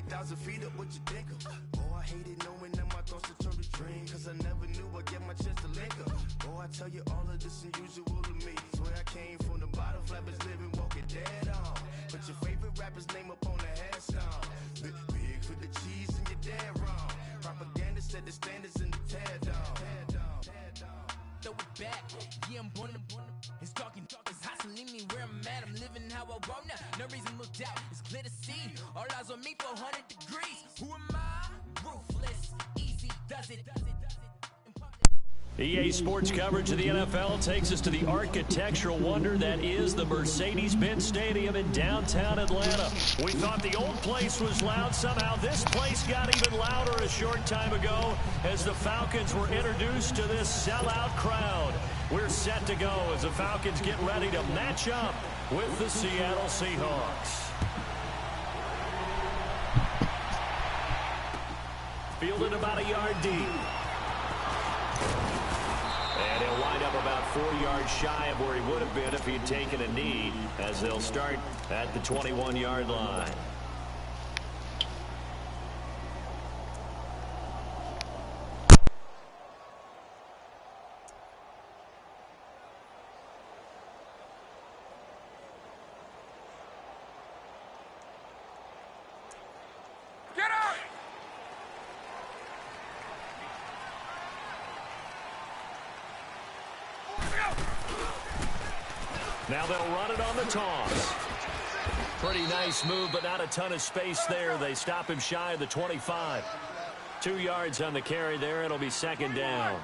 1,000 feet up, what you think of? Oh, I hated knowing that my thoughts would turn to dream, cause I never knew I'd get my chance to link up. Oh, I tell you all of this unusual to me. Swear I came from the bottom, flappers living, walking dead on. Put your favorite rapper's name up on the headstone. Big for the cheese and you're dead wrong. Propaganda set the standards in the tear down. Throw it back, yeah, I'm born to it's talking, it's hot, so leave me where I'm at. I'm living how I want now, no reason to look out, it's clear to see. All eyes on me, 400 degrees. Who am I? Ruthless, easy, does it. EA Sports coverage of the NFL takes us to the architectural wonder that is the Mercedes-Benz Stadium in downtown Atlanta. We thought the old place was loud. Somehow this place got even louder a short time ago as the Falcons were introduced to this sellout crowd. We're set to go as the Falcons get ready to match up with the Seattle Seahawks. Fielded about a yard deep. And he'll wind up about 4 yards shy of where he would have been if he'd taken a knee, as they'll start at the 21-yard line. Now they'll run it on the toss. Pretty nice move, but not a ton of space there. They stop him shy of the 25. 2 yards on the carry there. It'll be second down.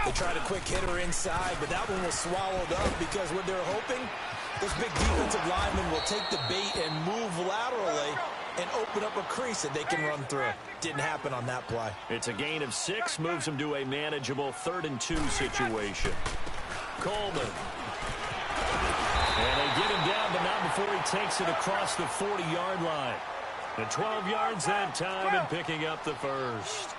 They tried a quick hitter inside, but that one was swallowed up because what they're hoping, this big defensive lineman will take the bait and move laterally and open up a crease that they can run through. Didn't happen on that play. It's a gain of 6, moves them to a manageable 3rd and 2 situation. Coleman. And they get him down, but not before he takes it across the 40-yard line. And 12 yards that time and picking up the first.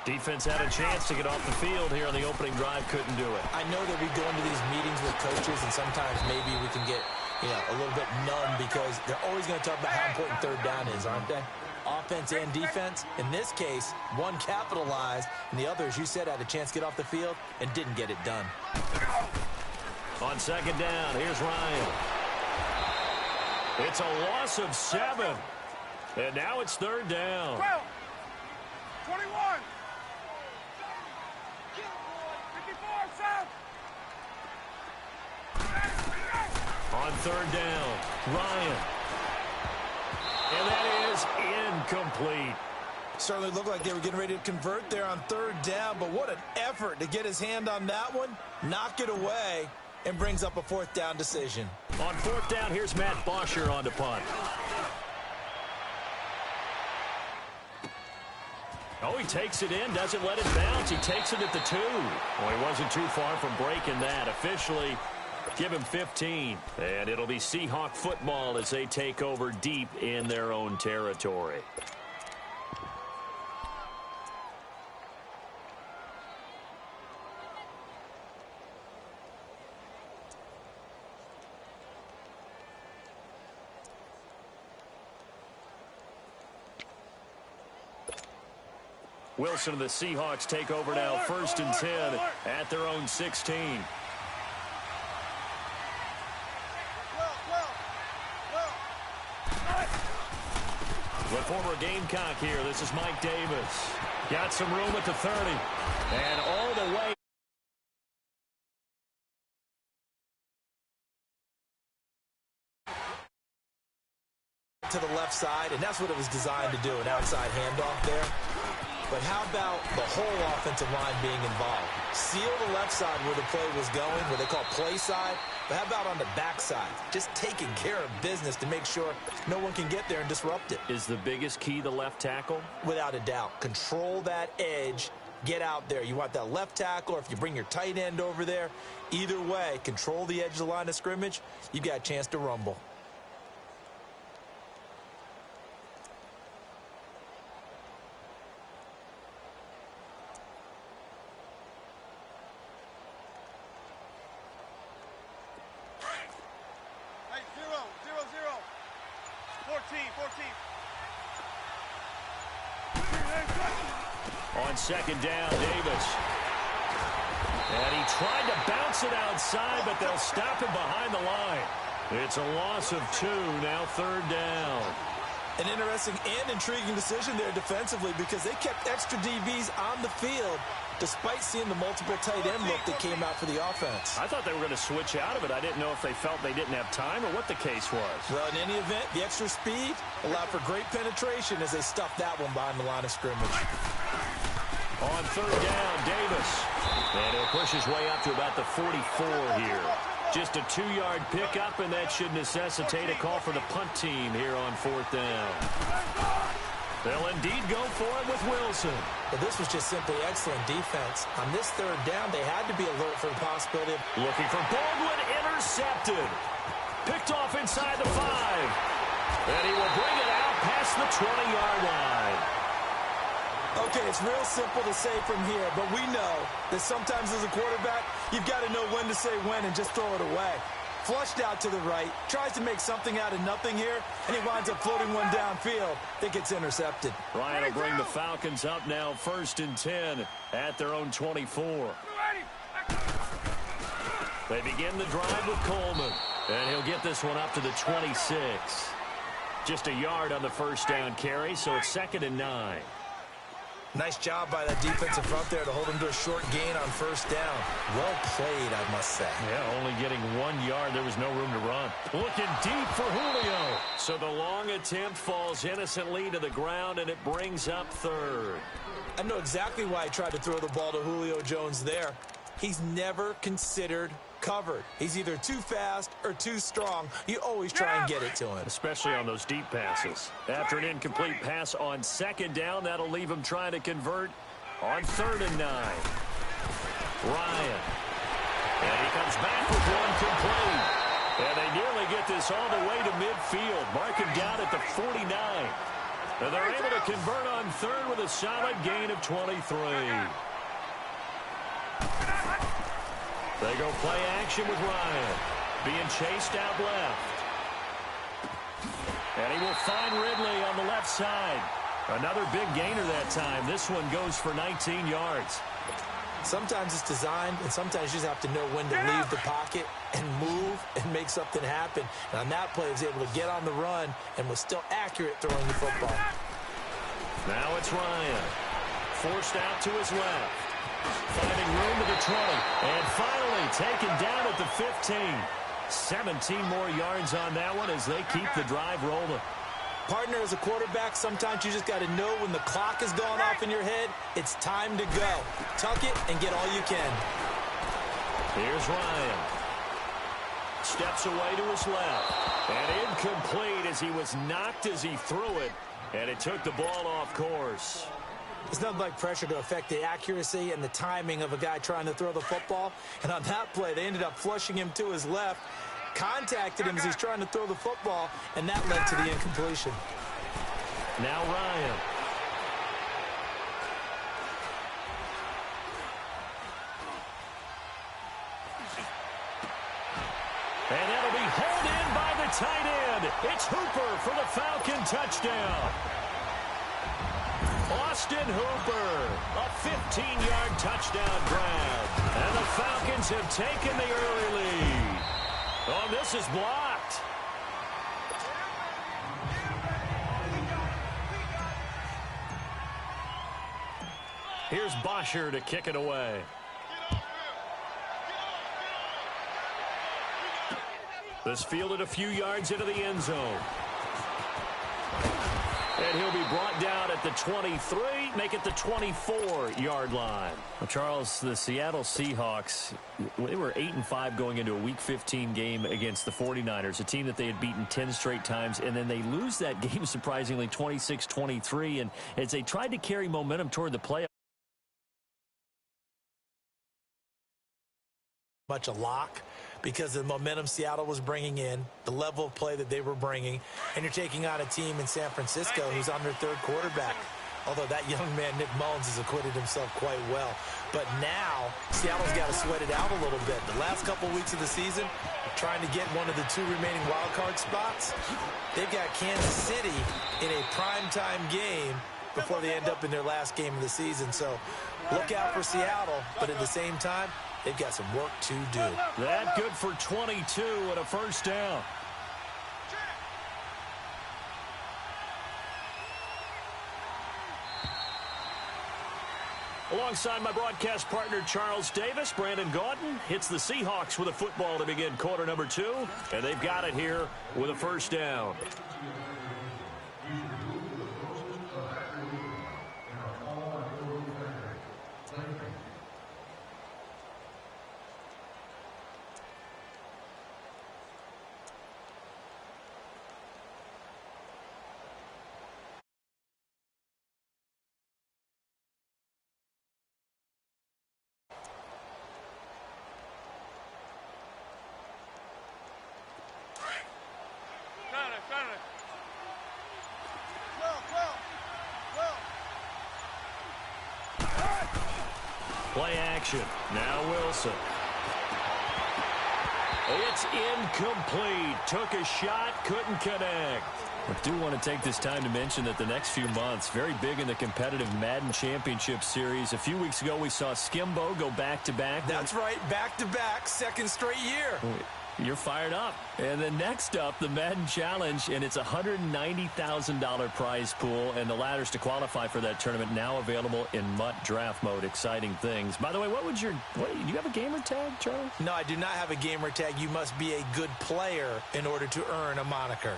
Defense had a chance to get off the field here on the opening drive, couldn't do it. I know that we go into these meetings with coaches, and sometimes maybe we can get a little bit numb because they're always going to talk about how important third down is, aren't they? Offense and defense. In this case, one capitalized, and the other, as you said, had a chance to get off the field and didn't get it done. On second down, here's Ryan. It's a loss of 7. And now it's third down. 12, 21, 54, South. On third down, Ryan. And that is incomplete. Certainly looked like they were getting ready to convert there on third down, but what an effort to get his hand on that one, knock it away, and brings up a 4th down decision. On 4th down, here's Matt Bosher on the punt. Oh, he takes it in, doesn't let it bounce. He takes it at the 2. Well, he wasn't too far from breaking that. Officially, give him 15. And it'll be Seahawk football as they take over deep in their own territory. Wilson and the Seahawks take over now, 1st and 10 at their own 16. The former Gamecock here. This is Mike Davis. Got some room at the 30. And all the way to the left side, and that's what it was designed to do, an outside handoff there. But how about the whole offensive line being involved? Seal the left side where the play was going, what they call play side. But how about on the back side? Just taking care of business to make sure no one can get there and disrupt it. Is the biggest key the left tackle? Without a doubt. Control that edge. Get out there. You want that left tackle, or if you bring your tight end over there, either way, control the edge of the line of scrimmage, you got a chance to rumble. On second down, Davis. And he tried to bounce it outside, but they'll stop him behind the line. It's a loss of 2, now third down. An interesting and intriguing decision there defensively because they kept extra DBs on the field despite seeing the multiple tight end look that came out for the offense. I thought they were going to switch out of it. I didn't know if they felt they didn't have time or what the case was. Well, in any event, the extra speed allowed for great penetration as they stuffed that one behind the line of scrimmage. On third down, Davis. And he'll push his way up to about the 44 here. Just a 2-yard pickup, and that should necessitate a call for the punt team here on fourth down. They'll indeed go for it with Wilson. But this was just simply excellent defense. On this third down, they had to be alert for the possibility of... Looking for Baldwin, intercepted. Picked off inside the 5. And he will bring it out past the 20-yard line. Okay, it's real simple to say from here, but we know that sometimes as a quarterback, you've got to know when to say when and just throw it away. Flushed out to the right, tries to make something out of nothing here, and he winds up floating one downfield that gets intercepted. Ryan will bring the Falcons up now, 1st and 10 at their own 24. They begin the drive with Coleman, and he'll get this one up to the 26. Just a yard on the first down carry, so it's 2nd and 9. Nice job by that defensive front there to hold him to a short gain on first down. Well played, I must say. Yeah, only getting 1 yard. There was no room to run. Looking deep for Julio. So the long attempt falls innocently to the ground, and it brings up 3rd. I know exactly why he tried to throw the ball to Julio Jones there. He's never considered covered. He's either too fast or too strong. You always try and get it to him. Especially on those deep passes. After an incomplete pass on 2nd down, that'll leave him trying to convert on 3rd and 9. Ryan. And he comes back with one complete. And they nearly get this all the way to midfield. Mark him down at the 49. And they're able to convert on 3rd with a solid gain of 23. They go play action with Ryan. Being chased out left. And he will find Ridley on the left side. Another big gainer that time. This one goes for 19 yards. Sometimes it's designed, and sometimes you just have to know when to leave the pocket and move and make something happen. And on that play, he was able to get on the run and was still accurate throwing the football. Now it's Ryan. Forced out to his left. Finding room to the 20. And finally taken down at the 15. 17 more yards on that one as they keep the drive rolling. Partner, as a quarterback, sometimes you just got to know when the clock is going off in your head, it's time to go. Tuck it and get all you can. Here's Ryan. Steps away to his left. And incomplete as he was knocked as he threw it. And it took the ball off course. It's nothing like pressure to affect the accuracy and the timing of a guy trying to throw the football. And on that play, they ended up flushing him to his left, contacted him as he's trying to throw the football, and that led to the incompletion. Now Ryan. And that'll be hauled in by the tight end. It's Hooper for the Falcon touchdown. Austin Hooper, a 15-yard touchdown grab. And the Falcons have taken the early lead. Oh, this is blocked. Here's Bosher to kick it away. This fielded a few yards into the end zone. And he'll be brought down at the 23, make it the 24-yard line. Well, Charles, the Seattle Seahawks, they were 8-5 going into a Week 15 game against the 49ers, a team that they had beaten 10 straight times, and then they lose that game, surprisingly, 26-23, and as they tried to carry momentum toward the playoffs. Much a lock because of the momentum Seattle was bringing in, the level of play that they were bringing, and you're taking on a team in San Francisco who's on their 3rd quarterback. Although that young man, Nick Mullins, has acquitted himself quite well. But now, Seattle's got to sweat it out a little bit. The last couple weeks of the season, trying to get one of the 2 remaining wild card spots. They've got Kansas City in a primetime game before they end up in their last game of the season. So look out for Seattle, but at the same time, they've got some work to do. That good for 22 and a first down. Alongside my broadcast partner, Charles Davis, Brandon Gaudin hits the Seahawks with a football to begin quarter number 2, and they've got it here with a first down. Play action. Now Wilson. It's incomplete. Took a shot, couldn't connect. I do want to take this time to mention that the next few months, very big in the competitive Madden Championship Series. A few weeks ago, we saw Skimbo go back-to-back. That's right, back-to-back, second straight year. You're fired up. And then next up, the Madden Challenge, and it's a $190,000 prize pool, and the ladders to qualify for that tournament now available in MUT draft mode. Exciting things. By the way, do you have a gamer tag, Charles? No, I do not have a gamer tag. You must be a good player in order to earn a moniker.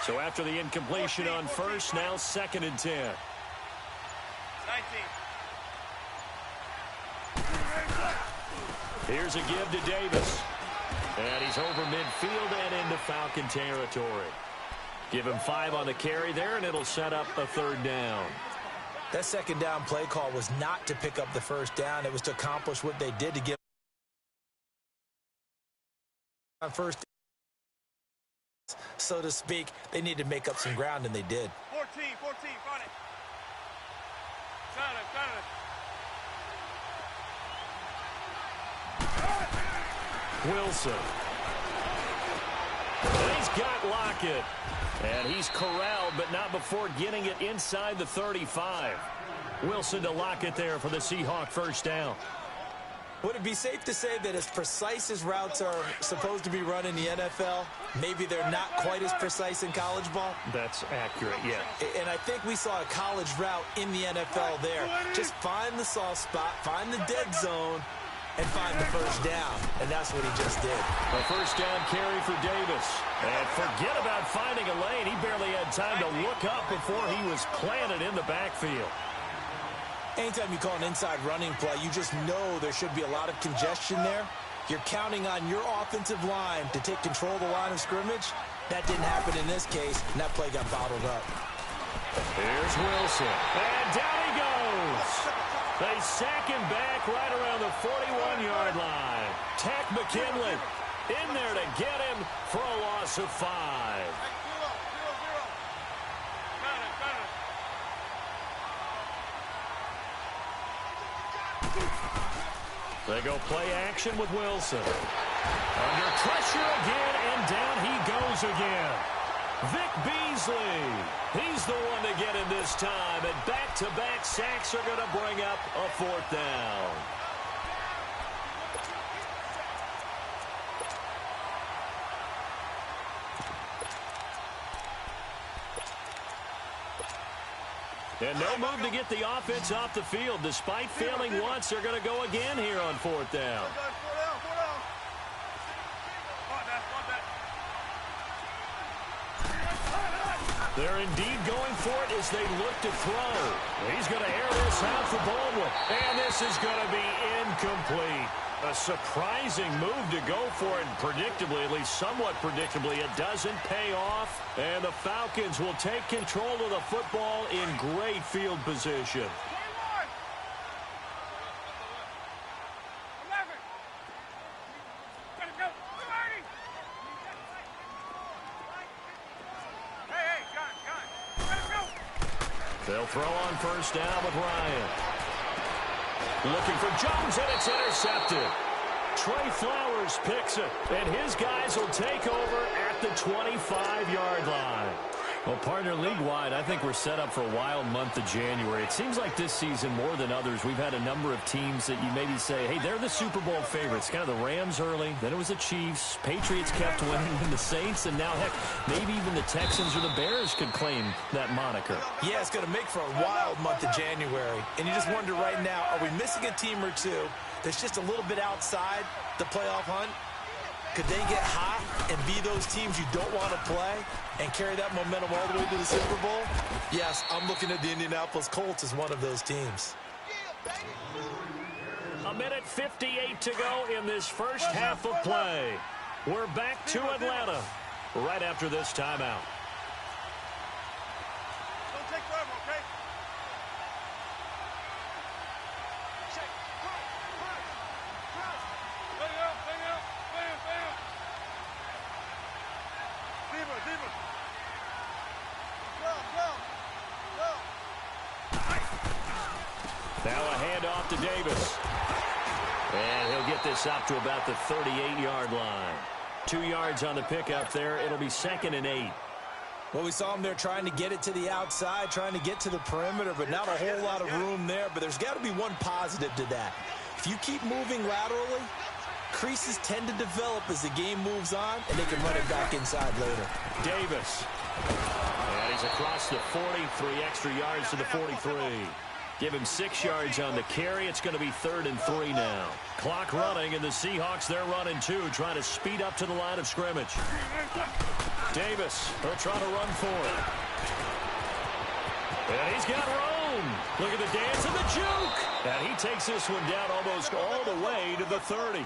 So after the incompletion on first, now 2nd and 10. 19. Here's a give to Davis. And he's over midfield and into Falcon territory. Give him 5 on the carry there, and it'll set up a 3rd down. That 2nd down play call was not to pick up the 1st down. It was to accomplish what they did to get on first, so to speak. They need to make up some ground, and they did. 14, find it. Got it. Wilson. And he's got Lockett. And he's corralled, but not before getting it inside the 35. Wilson to Lockett there for the Seahawk 1st down. Would it be safe to say that as precise as routes are supposed to be run in the NFL, maybe they're not quite as precise in college ball? That's accurate, yeah. And I think we saw a college route in the NFL there. Just find the soft spot, find the dead zone, and find the 1st down. And that's what he just did. A 1st down carry for Davis. And forget about finding a lane. He barely had time to look up before he was planted in the backfield. Anytime you call an inside running play, you just know there should be a lot of congestion there. You're counting on your offensive line to take control of the line of scrimmage. That didn't happen in this case, and that play got bottled up. Here's Wilson. And down he goes. They sack him back right around the 41-yard line. Tack McKinley in there to get him for a loss of 5. They go play action with Wilson. Under pressure again, and down he goes again. Vic Beasley. He's the one to get him this time, and back-to-back sacks are going to bring up a 4th down. And no move to get the offense off the field. Despite failing once, they're going to go again here on 4th down. They're indeed going for it as they look to throw. He's going to air this out for Baldwin. And this is going to be incomplete. A surprising move to go for it, and predictably, at least somewhat predictably, it doesn't pay off. And the Falcons will take control of the football in great field position. 11. Gotta go. Hey, John. Gotta go. They'll throw on 1st down with Ryan. Looking for Jones, and it's intercepted. Trey Flowers picks it, and his guys will take over at the 25-yard line. Well, partner, league-wide, I think we're set up for a wild month of January. It seems like this season, more than others, we've had a number of teams that you maybe say, hey, they're the Super Bowl favorites. Kind of the Rams early, then it was the Chiefs. Patriots kept winning, and the Saints, and now, heck, maybe even the Texans or the Bears could claim that moniker. Yeah, it's going to make for a wild month of January. And you just wonder right now, are we missing a team or two that's just a little bit outside the playoff hunt? Could they get hot and be those teams you don't want to play and carry that momentum all the way to the Super Bowl? Yes, I'm looking at the Indianapolis Colts as one of those teams. A minute 58 to go in this first half of play. We're back to Atlanta right after this timeout. Don't take forever, okay? Now a handoff to Davis. And he'll get this up to about the 38-yard line. 2 yards on the pickup there. It'll be 2nd and 8. Well, we saw him there trying to get it to the outside, trying to get to the perimeter, but not a whole lot of room there. But there's got to be one positive to that. If you keep moving laterally, creases tend to develop as the game moves on, and they can run it back inside later. Davis. And he's across the 40, 3 extra yards to the 43. Give him 6 yards on the carry. It's going to be 3rd and 3 now. Clock running, and the Seahawks, they're running too, trying to speed up to the line of scrimmage. Davis, they'll try to run for it. And he's got room. Look at the dance and the juke. And he takes this one down almost all the way to the 30.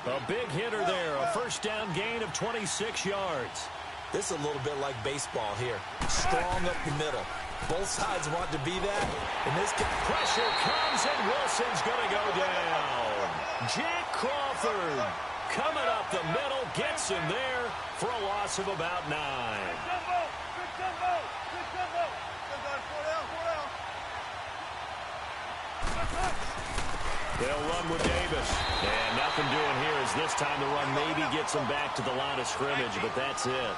A big hitter there, a first down gain of 26 yards. This is a little bit like baseball here. Strong up the middle. Both sides want to be that. And this pressure comes, and Wilson's going to go down. Jack Crawford coming up the middle, gets him there for a loss of about 9. They'll run with Davis. And nothing doing here as this time the run maybe gets them back to the line of scrimmage, but that's it.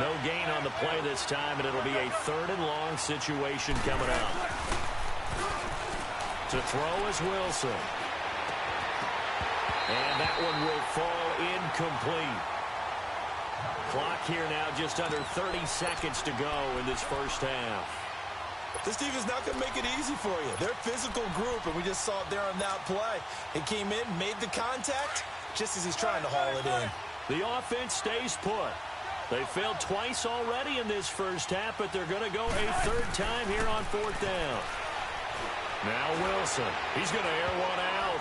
No gain on the play this time, and it'll be a 3rd and long situation coming up. To throw is Wilson. And that one will fall incomplete. Clock here now just under 30 seconds to go in this first half. This defense not going to make it easy for you. They're a physical group, and we just saw it there on that play. It came in, made the contact, just as he's trying to haul it in. The offense stays put. They failed twice already in this first half, but they're going to go a 3rd time here on 4th down. Now Wilson. He's going to air one out.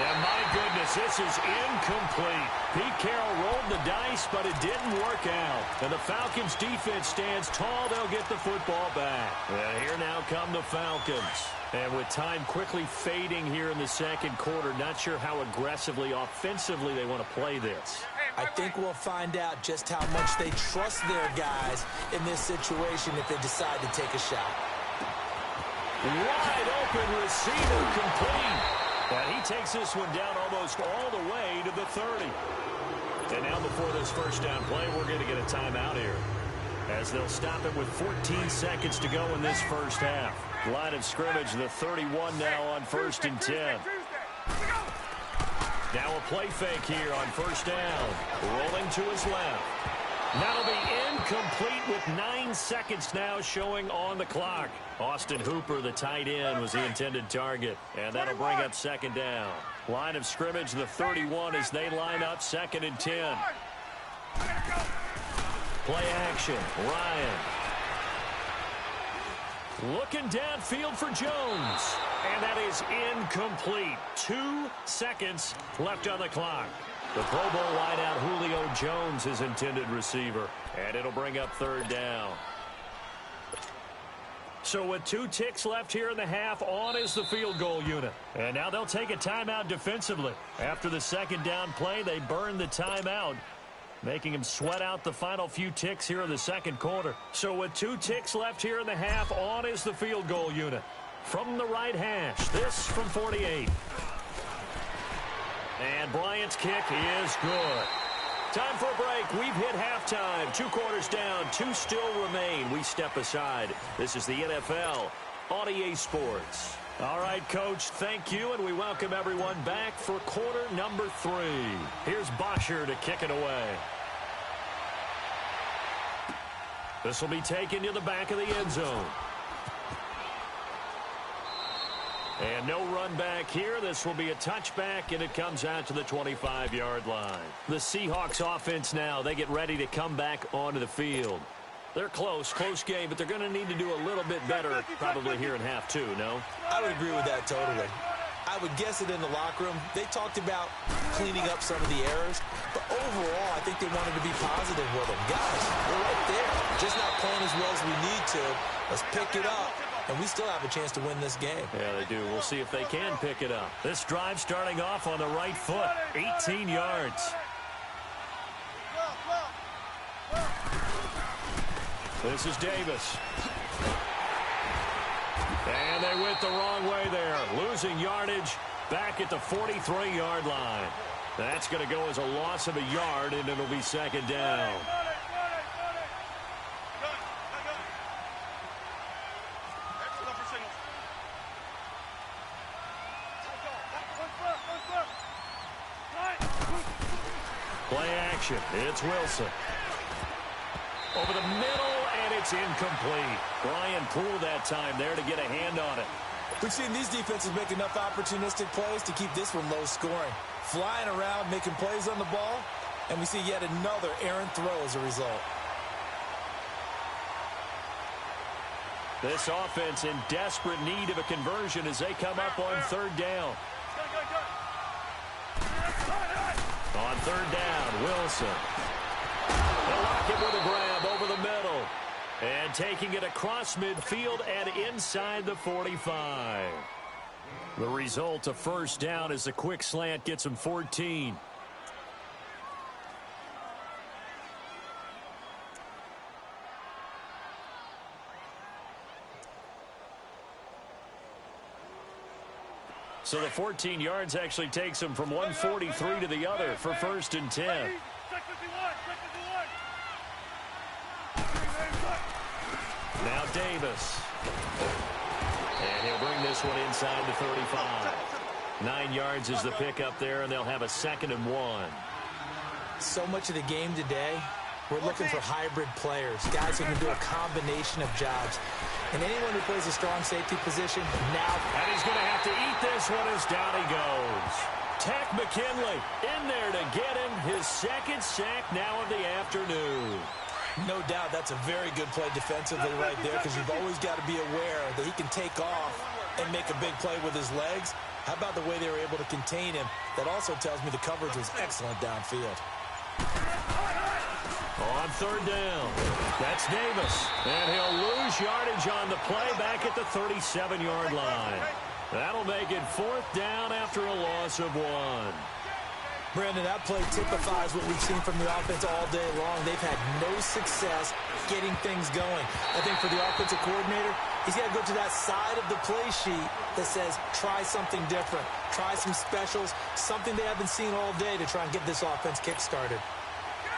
And my goodness, this is incomplete. Pete Carroll rolled the dice, but it didn't work out. And the Falcons defense stands tall. They'll get the football back. And here now come the Falcons. And with time quickly fading here in the second quarter, not sure how aggressively, offensively they want to play this. I think we'll find out just how much they trust their guys in this situation if they decide to take a shot. Wide open receiver complete. And he takes this one down almost all the way to the 30. And now before this first down play, we're going to get a timeout here, as they'll stop it with 14 seconds to go in this first half. Line of scrimmage, the 31 now on 1st and 10. Now a play fake here on 1st down. Rolling to his left. That'll be incomplete with 9 seconds now showing on the clock. Austin Hooper, the tight end, was the intended target. And that'll bring up 2nd down. Line of scrimmage, the 31 as they line up 2nd and 10. Play action. Ryan. Looking downfield for Jones. And that is incomplete. 2 seconds left on the clock. The Pro Bowl wideout Julio Jones is intended receiver. And it'll bring up 3rd down. So with 2 ticks left here in the half, on is the field goal unit. And now they'll take a timeout defensively. After the 2nd down play, they burn the timeout, making him sweat out the final few ticks here in the second quarter. So with 2 ticks left here in the half, on is the field goal unit. From the right hash, this from 48. And Bryant's kick is good. Time for a break. We've hit halftime. 2 quarters down. 2 still remain. We step aside. This is the NFL on EA Sports. All right, Coach, thank you, and we welcome everyone back for quarter number 3. Here's Bosher to kick it away. This will be taken to the back of the end zone. And no run back here. This will be a touchback, and it comes out to the 25-yard line. The Seahawks offense now, they get ready to come back onto the field. They're close game, but they're going to need to do a little bit better probably here in half 2, no? I would agree with that totally. I would guess it in the locker room. They talked about cleaning up some of the errors, but overall, I think they wanted to be positive with them. Guys, we're right there. Just not playing as well as we need to. Let's pick it up. And we still have a chance to win this game. Yeah, they do. We'll see if they can pick it up. This drive starting off on the right foot. 18 yards. This is Davis. And they went the wrong way there. Losing yardage back at the 43-yard line. That's going to go as a loss of a yard, and it'll be second down. Play action. It's Wilson. Over the middle, and it's incomplete. Brian Poole that time there to get a hand on it. We've seen these defenses make enough opportunistic plays to keep this one low scoring. Flying around, making plays on the ball, and we see yet another errant throw as a result. This offense in desperate need of a conversion as they come up on third down. On third down, Wilson. They'll lock it with a grab over the middle. And taking it across midfield and inside the 45. The result, a first down as the quick slant gets him 14. So the 14 yards actually takes him from 143 to the other for first and 10. Now Davis. And he'll bring this one inside the 35. 9 yards is the pickup there, and they'll have a 2nd and 1. So much of the game today, we're looking for hybrid players, guys who can do a combination of jobs. And anyone who plays a strong safety position now. And he's going to have to eat this one as down he goes. Tech McKinley in there to get him his 2nd sack now of the afternoon. No doubt that's a very good play defensively right there, because you've always got to be aware that he can take off and make a big play with his legs. How about the way they were able to contain him? That also tells me the coverage was excellent downfield. On third down, that's Davis. And he'll lose yardage on the play back at the 37-yard line. That'll make it 4th down after a loss of 1. Brandon, that play typifies what we've seen from the offense all day long. They've had no success getting things going. I think for the offensive coordinator, he's got to go to that side of the play sheet that says, try something different. Try some specials, something they haven't seen all day to try and get this offense kick-started.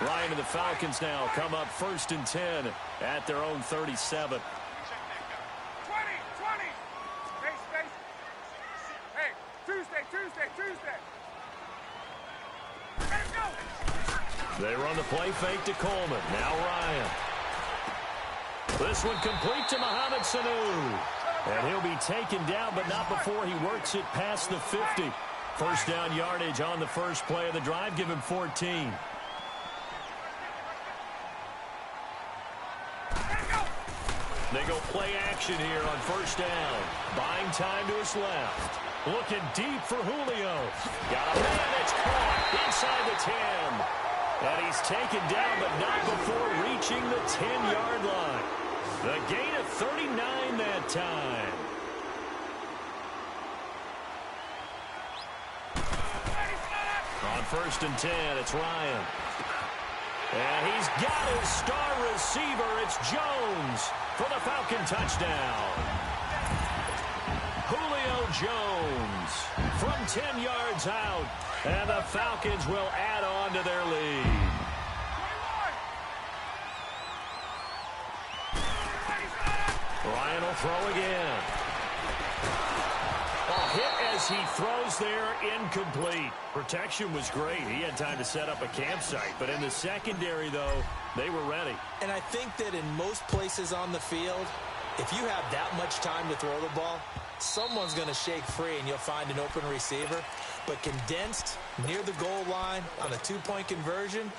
Ryan and the Falcons now come up 1st and 10 at their own 37. 20. Space. Hey, Tuesday. They run the play fake to Coleman. Now Ryan. This one complete to Mohamed Sanu. And he'll be taken down, but not before he works it past the 50. First down yardage on the first play of the drive. Give him 14. They go play action here on first down. Buying time to his left. Looking deep for Julio. Got a man that's caught inside the 10. And he's taken down, but not before reaching the 10-yard line. The gain of 39 that time. On first and 10, it's Ryan. And he's got his star receiver. It's Jones for the Falcon touchdown. Julio Jones from 10 yards out. And the Falcons will add on to their lead. Ryan will throw again. Hit as he throws there, incomplete. Protection was great. He had time to set up a campsite. But in the secondary, though, they were ready. And I think that in most places on the field, if you have that much time to throw the ball, someone's going to shake free and you'll find an open receiver. But condensed near the goal line on a two-point conversion,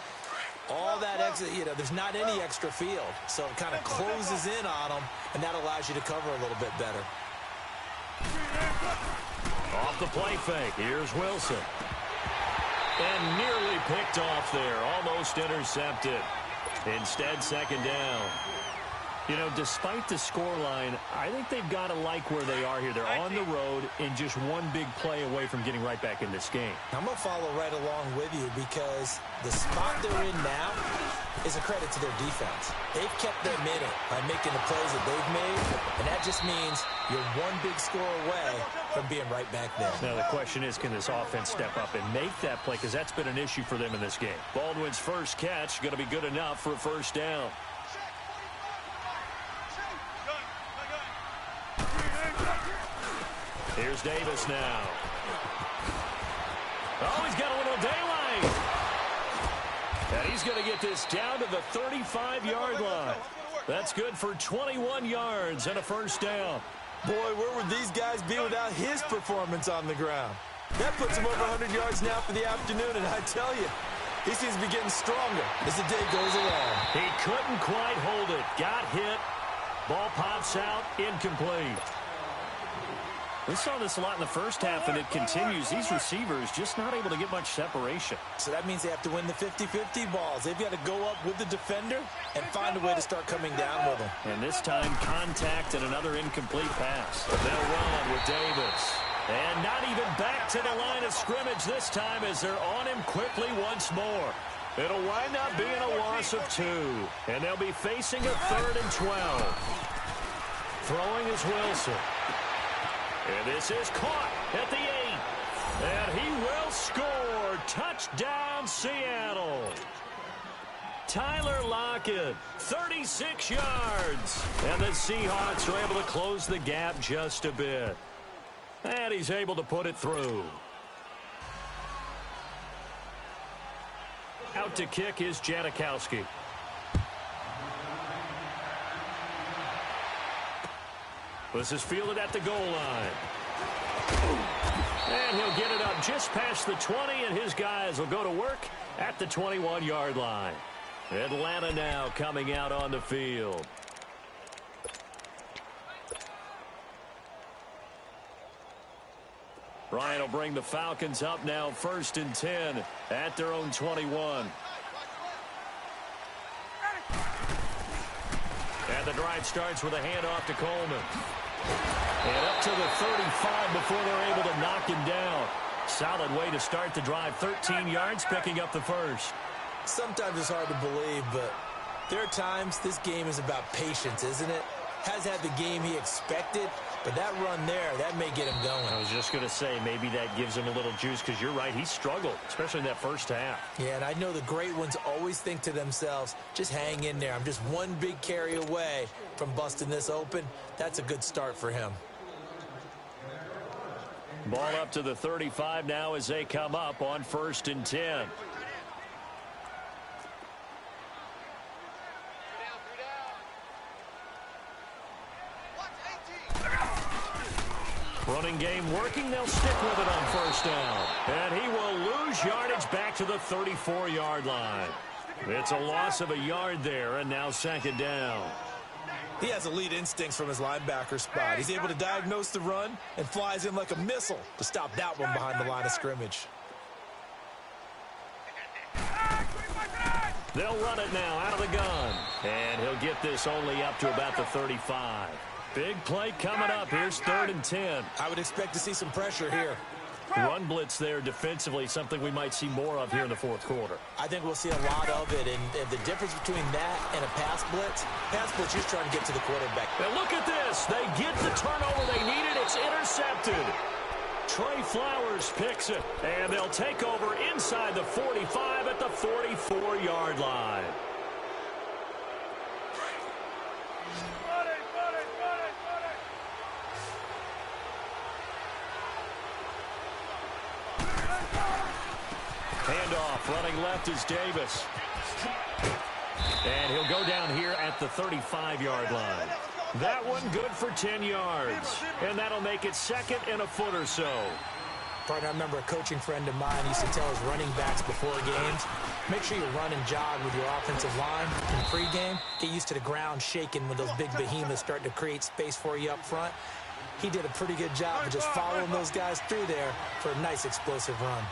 all that extra, there's not any extra field. So it kind of closes in on them, and that allows you to cover a little bit better. Off the play fake, here's Wilson. And nearly picked off there, almost intercepted. Instead, second down. Despite the scoreline, I think they've got to like where they are here. They're on the road and just one big play away from getting right back in this game. I'm going to follow right along with you because the spot they're in now is a credit to their defense. They've kept them in it by making the plays that they've made, and that just means you're one big score away from being right back there. Now the question is, can this offense step up and make that play? Because that's been an issue for them in this game. Baldwin's first catch going to be good enough for a first down. Here's Davis now. Oh, he's got a little daylight. And he's going to get this down to the 35-yard line. That's good for 21 yards and a first down. Boy, where would these guys be without his performance on the ground? That puts him over 100 yards now for the afternoon, and I tell you, he seems to be getting stronger as the day goes along. He couldn't quite hold it. Got hit. Ball pops out. Incomplete. We saw this a lot in the first half, and it continues. These receivers just not able to get much separation. So that means they have to win the 50-50 balls. They've got to go up with the defender and find a way to start coming down with them. And this time, contact and another incomplete pass. They'll run with Davis. And not even back to the line of scrimmage this time as they're on him quickly once more. It'll wind up being a loss of 2. And they'll be facing a 3rd and 12. Throwing is Wilson. And this is caught at the 8. And he will score. Touchdown, Seattle. Tyler Lockett, 36 yards. And the Seahawks are able to close the gap just a bit. And he's able to put it through. Out to kick is Janikowski. This is fielded at the goal line. And he'll get it up just past the 20, and his guys will go to work at the 21-yard line. Atlanta now coming out on the field. Ryan will bring the Falcons up now 1st and 10 at their own 21. And the drive starts with a handoff to Coleman. And up to the 35 before they're able to knock him down. Solid way to start the drive. 13 yards, picking up the first. Sometimes it's hard to believe, but there are times this game is about patience, isn't it? Has had the game he expected, but that run there, that may get him going. I was just going to say, maybe that gives him a little juice, because you're right, he struggled, especially in that first half. Yeah, and I know the great ones always think to themselves, just hang in there. I'm just one big carry away from busting this open. That's a good start for him. Ball up to the 35 now as they come up on 1st and 10. Running game working. They'll stick with it on 1st down. And he will lose yardage back to the 34-yard line. It's a loss of a yard there, and now 2nd down. He has elite instincts from his linebacker spot. He's able to diagnose the run and flies in like a missile to stop that one behind the line of scrimmage. They'll run it now out of the gun. And he'll get this only up to about the 35. Big play coming up. Here's 3rd and 10. I would expect to see some pressure here. Run blitz there defensively, something we might see more of here in the 4th quarter. I think we'll see a lot of it, and the difference between that and a pass blitz just trying to get to the quarterback. And look at this. They get the turnover they needed. It's intercepted. Trey Flowers picks it, and they'll take over inside the 45 at the 44-yard line. Handoff, running left is Davis. And he'll go down here at the 35-yard line. That one good for 10 yards. And that'll make it second and a foot or so. Partner, I remember a coaching friend of mine used to tell his running backs before games, make sure you run and jog with your offensive line in pregame. Get used to the ground shaking when those big behemoths start to create space for you up front. He did a pretty good job of just following those guys through there for a nice explosive run.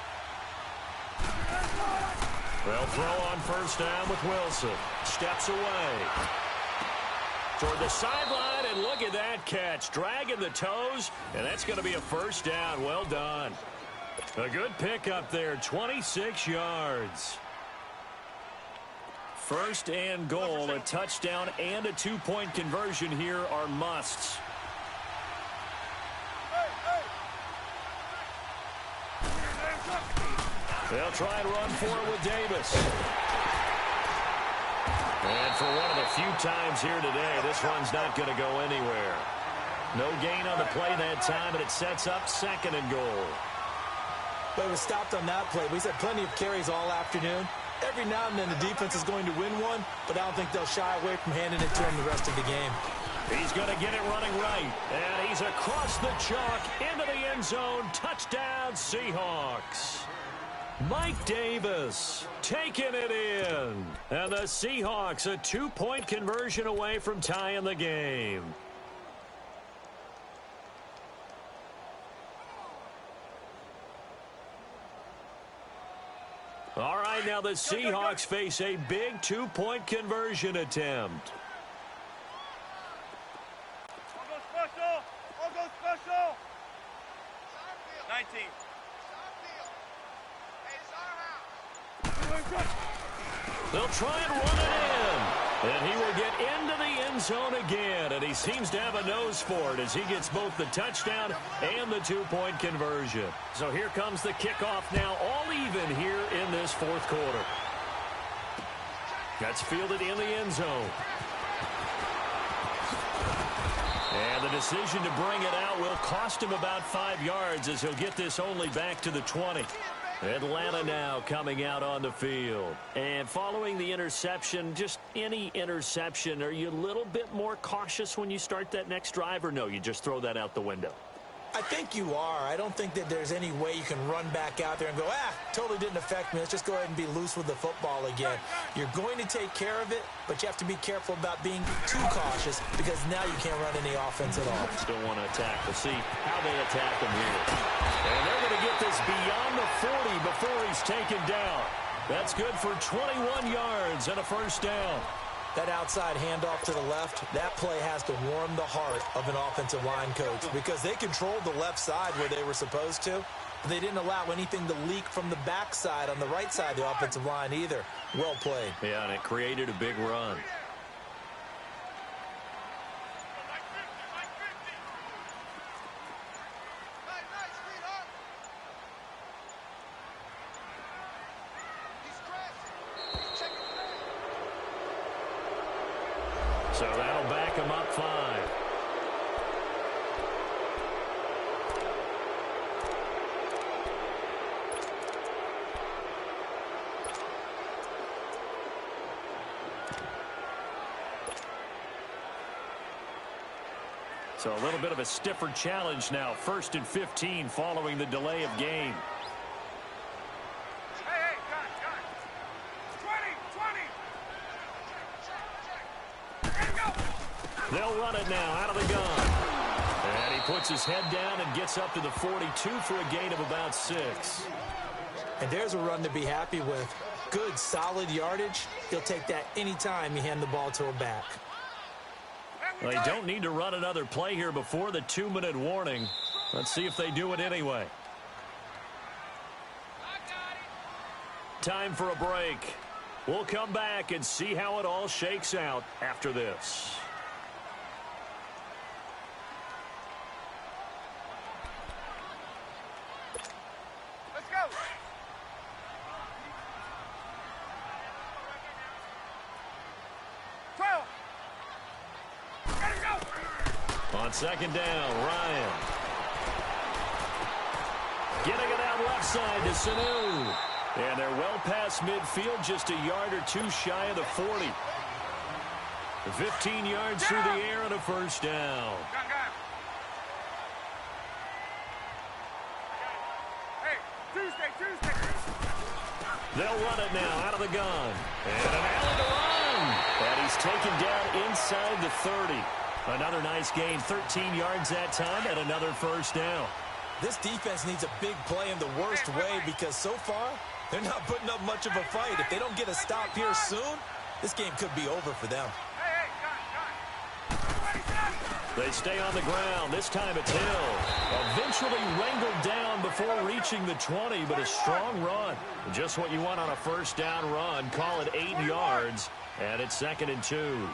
They'll throw on first down with Wilson. Steps away. Toward the sideline, and look at that catch. Dragging the toes, and that's going to be a first down. Well done. A good pickup there, 26 yards. First and goal, a touchdown and a two-point conversion here are musts. They'll try and run for it with Davis. And for one of the few times here today, this run's not going to go anywhere. No gain on the play that time, and it sets up second and goal. But it was stopped on that play. We've had plenty of carries all afternoon. Every now and then the defense is going to win one, but I don't think they'll shy away from handing it to him the rest of the game. He's going to get it running right, and he's across the chalk into the end zone. Touchdown, Seahawks. Mike Davis taking it in. And the Seahawks a two-point conversion away from tying the game. All right, now the Seahawks face a big two-point conversion attempt. I'll go special. I'll go special. 19. They'll try and run it in. And he will get into the end zone again. And he seems to have a nose for it as he gets both the touchdown and the two-point conversion. So here comes the kickoff now, all even here in this fourth quarter. That's fielded in the end zone. And the decision to bring it out will cost him about 5 yards as he'll get this only back to the 20. Atlanta now coming out on the field. And following the interception, just any interception, are you a little bit more cautious when you start that next drive, or no, you just throw that out the window? I think you are. I don't think that there's any way you can run back out there and go, totally didn't affect me. Let's just go ahead and be loose with the football again. You're going to take care of it, but you have to be careful about being too cautious because now you can't run any offense at all. Still want to attack. We'll see how they attack him here. And they're going to get this beyond the 40 before he's taken down. That's good for 21 yards and a first down. That outside handoff to the left, that play has to warm the heart of an offensive line coach because they controlled the left side where they were supposed to. But they didn't allow anything to leak from the backside on the right side of the offensive line either. Well played. Yeah, and it created a big run. So that'll back him up 5. So a little bit of a stiffer challenge now. 1st and 15 following the delay of game. Hey, guys. 20. They'll run it now out of the gun. And he puts his head down and gets up to the 42 for a gain of about 6. And there's a run to be happy with. Good, solid yardage. He'll take that anytime you hand the ball to a back. Well, they don't need to run another play here before the 2-minute warning. Let's see if they do it anyway. Time for a break. We'll come back and see how it all shakes out after this. Let's go. On second down, Ryan. Getting it out left side to Sanu. And they're well past midfield, just a yard or two shy of the 40. 15 yards through the air and a first down. Hey, Tuesday. They'll run it now out of the gun. And an alley to run. And he's taken down inside the 30. Another nice gain, 13 yards that time, and another first down. This defense needs a big play in the worst way because so far, they're not putting up much of a fight. If they don't get a stop here soon, this game could be over for them. They stay on the ground. This time it's Hill. Eventually wrangled down before reaching the 20, but a strong run. Just what you want on a first down run. Call it 8 yards, and it's 2nd and 2.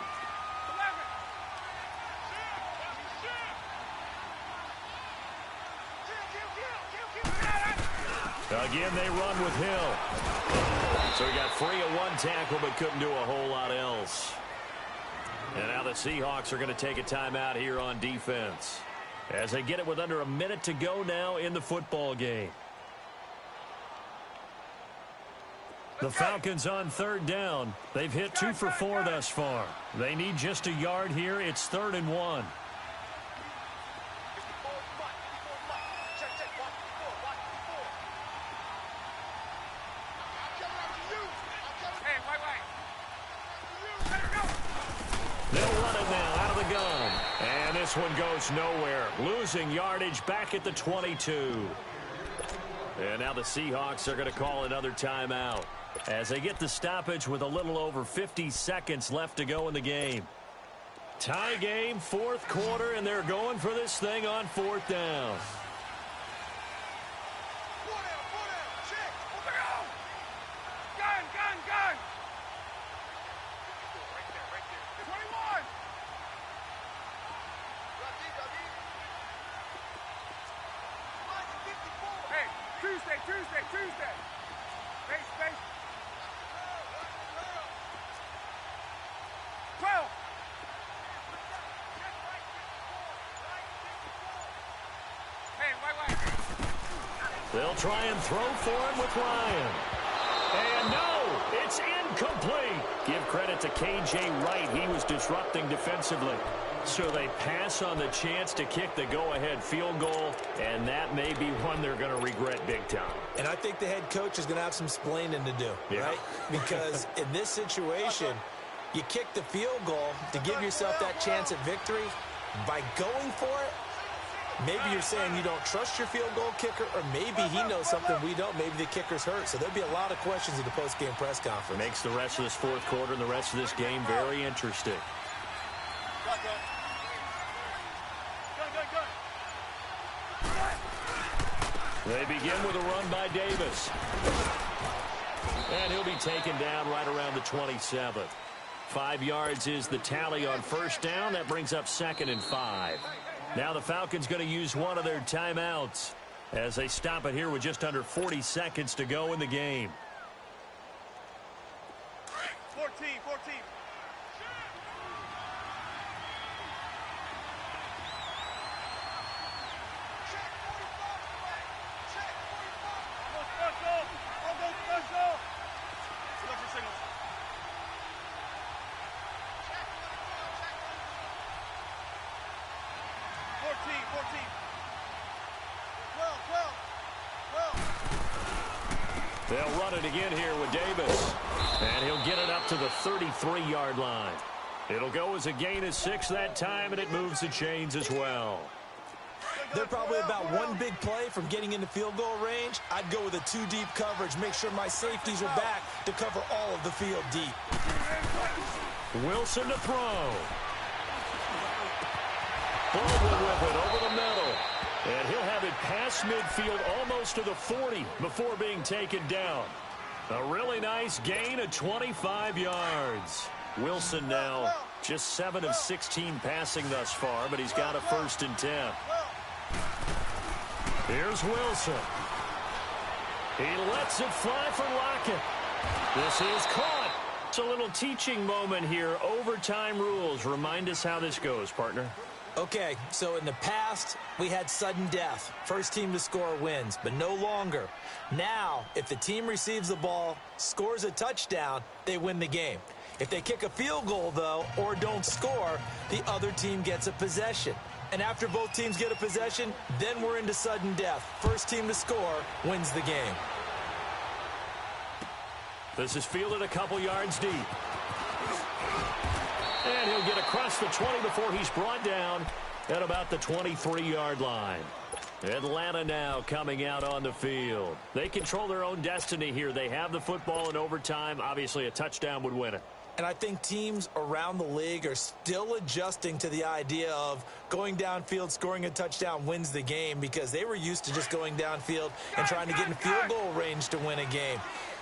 Again, they run with Hill. So he got free of one tackle, but couldn't do a whole lot else. And now the Seahawks are going to take a timeout here on defense as they get it with under a minute to go now in the football game. The Falcons on 3rd down. They've hit 2 for 4 thus far. They need just a yard here. It's 3rd and 1. This one goes nowhere. Losing yardage back at the 22. And now the Seahawks are going to call another timeout as they get the stoppage with a little over 50 seconds left to go in the game. Tie game, 4th quarter, and they're going for this thing on 4th down. Tuesday. Space. 12. Hey, wait. They'll try and throw for him with Ryan. And no, it's incomplete. Give credit to K.J. Wright. He was disrupting defensively. So they pass on the chance to kick the go-ahead field goal, and that may be one they're going to regret big time. And I think the head coach is going to have some splaining to do, right? Because in this situation, you kick the field goal to give yourself that chance at victory. By going for it, maybe you're saying you don't trust your field goal kicker, or maybe he knows something we don't. Maybe the kicker's hurt. So there'll be a lot of questions at the post-game press conference. Makes the rest of this 4th quarter and the rest of this game very interesting. They begin with a run by Davis. And he'll be taken down right around the 27. 5 yards is the tally on first down. That brings up 2nd and 5. Now the Falcons going to use one of their timeouts as they stop it here with just under 40 seconds to go in the game. 14. They'll run it again here with Davis. And he'll get it up to the 33-yard line. It'll go as a gain of 6 that time, and it moves the chains as well. They're probably about one big play from getting into field goal range. I'd go with a 2-deep coverage. Make sure my safeties are back to cover all of the field deep. Wilson to throw. Baldwin with it over the middle. And he'll have it past midfield almost to the 40 before being taken down. A really nice gain of 25 yards. Wilson now just 7 of 16 passing thus far, but he's got a 1st and 10. Here's Wilson. He lets it fly for Lockett. This is caught. It's a little teaching moment here. Overtime rules. Remind us how this goes, partner. Okay, so in the past, we had sudden death. First team to score wins, but no longer. Now, if the team receives the ball, scores a touchdown, they win the game. If they kick a field goal, though, or don't score, the other team gets a possession. And after both teams get a possession, then we're into sudden death. First team to score wins the game. This is fielded a couple yards deep. And he'll get across the 20 before he's brought down at about the 23-yard line. Atlanta now coming out on the field. They control their own destiny here. They have the football in overtime. Obviously, a touchdown would win it. And I think teams around the league are still adjusting to the idea of going downfield, scoring a touchdown wins the game, because they were used to just going downfield and trying to get in field goal range to win a game.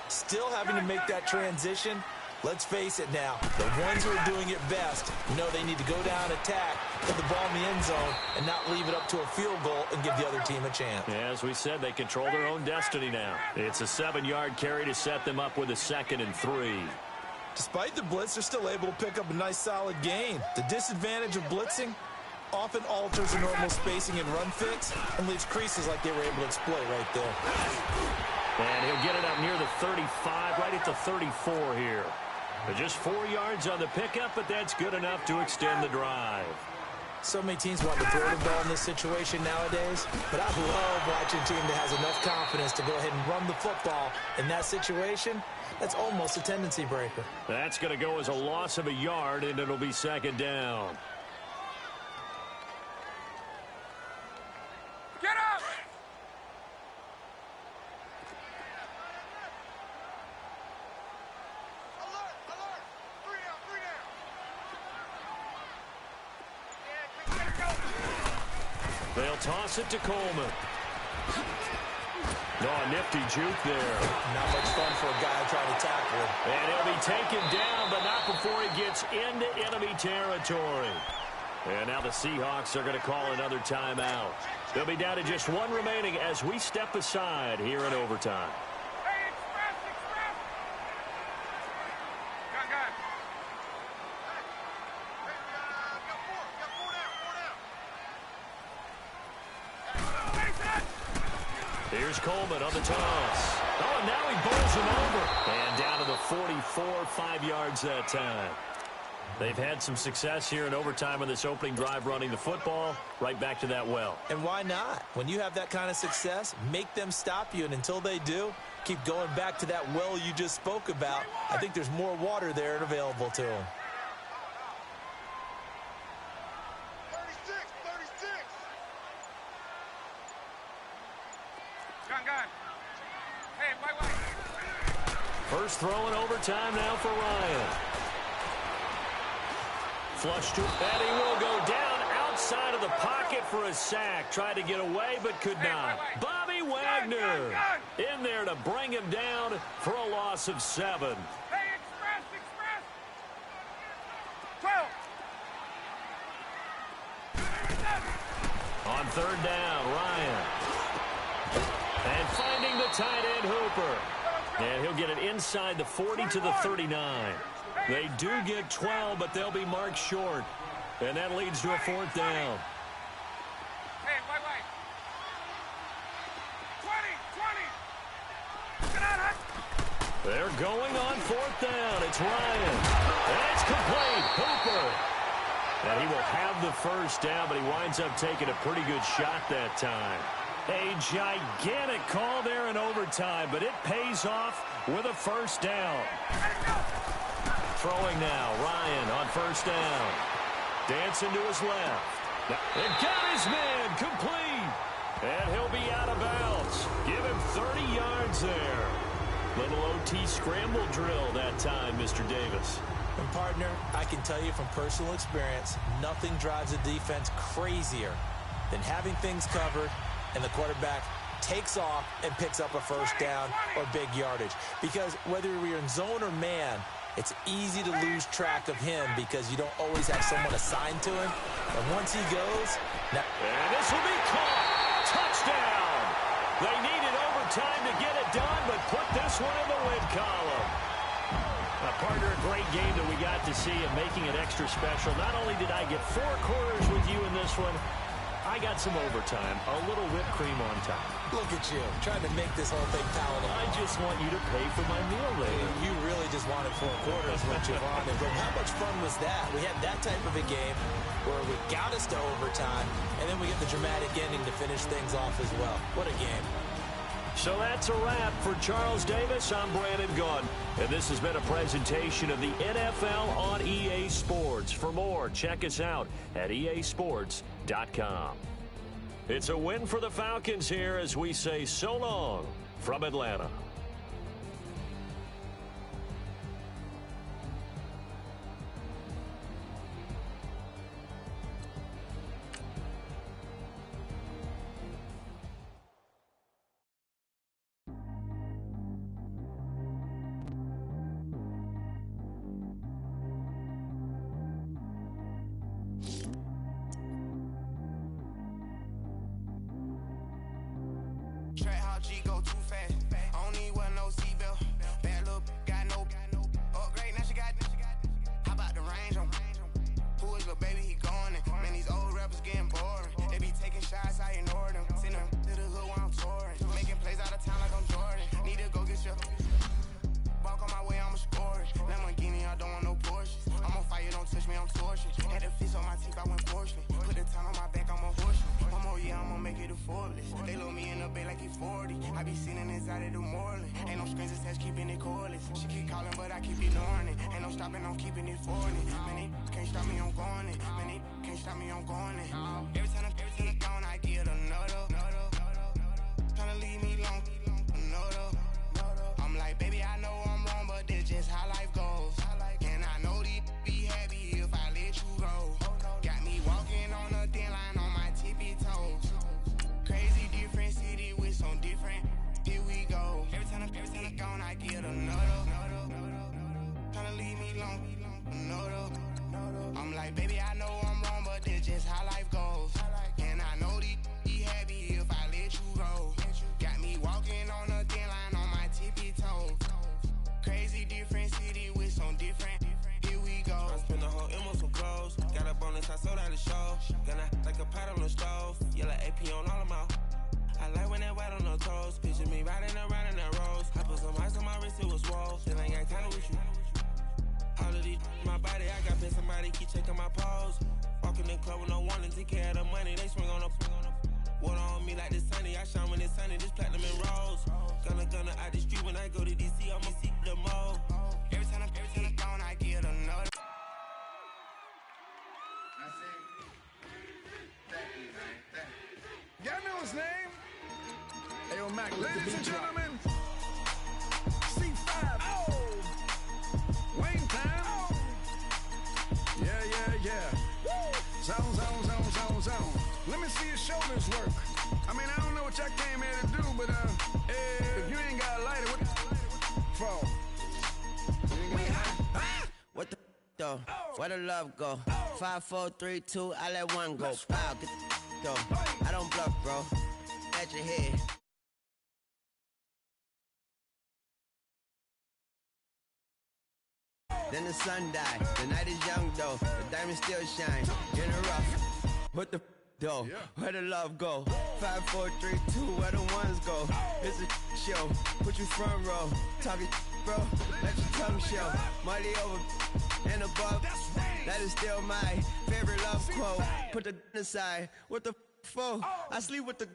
Still having to make that transition. Let's face it now, the ones who are doing it best know they need to go down, attack, put the ball in the end zone, and not leave it up to a field goal and give the other team a chance. Yeah, as we said, they control their own destiny now. It's a 7-yard carry to set them up with a 2nd and 3. Despite the blitz, they're still able to pick up a nice solid gain. The disadvantage of blitzing often alters the normal spacing and run fits and leaves creases like they were able to exploit right there. And he'll get it up near the 35, right at the 34 here. Just 4 yards on the pickup, but that's good enough to extend the drive. So many teams want to throw the ball in this situation nowadays, but I love watching a team that has enough confidence to go ahead and run the football in that situation. That's almost a tendency breaker. That's going to go as a loss of a yard, and it'll be 2nd down. Get up! They'll toss it to Coleman. No, a nifty juke there. Not much fun for a guy trying to tackle him. And he'll be taken down, but not before he gets into enemy territory. And now the Seahawks are going to call another timeout. They'll be down to just 1 remaining as we step aside here in overtime. Hey, express! Gun. Here's Coleman on the toss. Oh, and now he bowls him over. And down to the 44, 5 yards that time. They've had some success here in overtime on this opening drive running the football. Right back to that well. And why not? When you have that kind of success, make them stop you. And until they do, keep going back to that well you just spoke about. I think there's more water there and available to them. 36! Gun. Hey, wait. First throw in overtime now for Ryan. Flush to, and he will go down outside of the pocket for a sack. Tried to get away, but could not. Bobby Wagner in there to bring him down for a loss of 7. Hey, express! 12! On 3rd down, Ryan. And finding the tight end, Hooper. And he'll get it inside the 40 to the 39. They do get 12, but they'll be marked short. And that leads to a 4th down. Hey, wait. 20! Get out, Hunt! They're going on 4th down. It's Ryan. And it's complete. Hooper. And he will have the first down, but he winds up taking a pretty good shot that time. A gigantic call there in overtime, but it pays off with a first down. Throwing now, Ryan on 1st down. Dancing to his left. And got his man complete. And he'll be out of bounds. Give him 30 yards there. Little OT scramble drill that time, Mr. Davis. And partner, I can tell you from personal experience, nothing drives a defense crazier than having things covered and the quarterback takes off and picks up a first down or big yardage. Because whether you're in zone or man, it's easy to lose track of him because you don't always have someone assigned to him. And once he goes... And this will be caught. Touchdown. They needed overtime to get it done, but put this one in the win column. Partner, a great game that we got to see and making it extra special. Not only did I get 4 quarters with you in this one, I got some overtime, a little whipped cream on top. Look at you, trying to make this whole thing palatable. I just want you to pay for my meal later. You really just wanted 4 quarters, weren't you, Vaughn? But how much fun was that? We had that type of a game where we got us to overtime, and then we get the dramatic ending to finish things off as well. What a game. So that's a wrap for Charles Davis. I'm Brandon Gaudin, and this has been a presentation of the NFL on EA Sports. For more, check us out at easports.com. It's a win for the Falcons here as we say so long from Atlanta. Track how G go too fast. I don't need wear no seatbelt. Bad little got no upgrade. Now she got. How about the range on? Who is little baby? He going in. Man, these old rappers getting boring. They be taking shots, I ignore them. Send them to the hood while I'm touring. Making plays out of town like I'm Jordan. Need to go get your. Walk on my way, I'ma score it. Lamborghini, I don't want no Porsches. I'm on fire, don't touch me, I'm torching. Had the fist on my teeth, I went fortunate. Put the time on my back, I'm a horse. One more year, I'ma make it a Forbes. They load me in the bay like he 40. I be sitting inside of the Moreland. Ain't no screens attached, keeping it cordless. She keep calling, but I keep ignoring it. Ain't no stopping, I'm keeping it for it. Man, they can't stop me, I'm going it. Man, they can't stop me, I'm going it. Every time I'm gone, I get another. Tryna leave me long, another. I'm like, baby, I know I'm wrong, but that's just how life goes. And I know these be happy if I let you go. Got me walking on a thin line on my tippy toes. Crazy different city with some different. Here we go. Every time I'm gone, I get another. Tryna leave me long, another. I'm like, baby, I know I'm wrong, but that's just how life goes. And I know these be happy if I let you go. Got me walking on a thin line on my tippy toes. Crazy different city with some different. Here we go. I spent the whole M on some clothes. Got a bonus, I sold out the show. Gonna like a pot on the stove. Yellow AP on all of my. I like when that white on the toes. Picture me riding around in that rose. I put some ice on my wrist, it was swole. Then I got kinda with you. All of these, my body, I got paid somebody keep checking my pose. Walking in club with no warning, take care of the money. They swing on the. Water on me like the sunny. I shine when it's sunny. This platinum and rose. Gonna out the street when I go to DC. I'ma see the mall. Every time I'm gone, I get another. Y'all know his name? Ayo, Mac. Ladies and gentlemen, C5. Oh! Wayne time. Oh! Yeah. Zone. Let me see your shoulders work. I mean, I don't know what y'all came here to do, but if you ain't got a lighter, what for? What the though? Where the love go? 5, 4, 3, 2, I let one go. Wow, get the though. I don't bluff, bro. At your head. Then the sun died. The night is young though. The diamonds still shine. In the rough. What the though? Where the love go? 5, 4, 3, 2, where the ones go? It's a show. Put you front row. Talking bro. Let your tongue show. Money over and above. That is still my favorite love quote. Put the aside. What the for? I sleep with the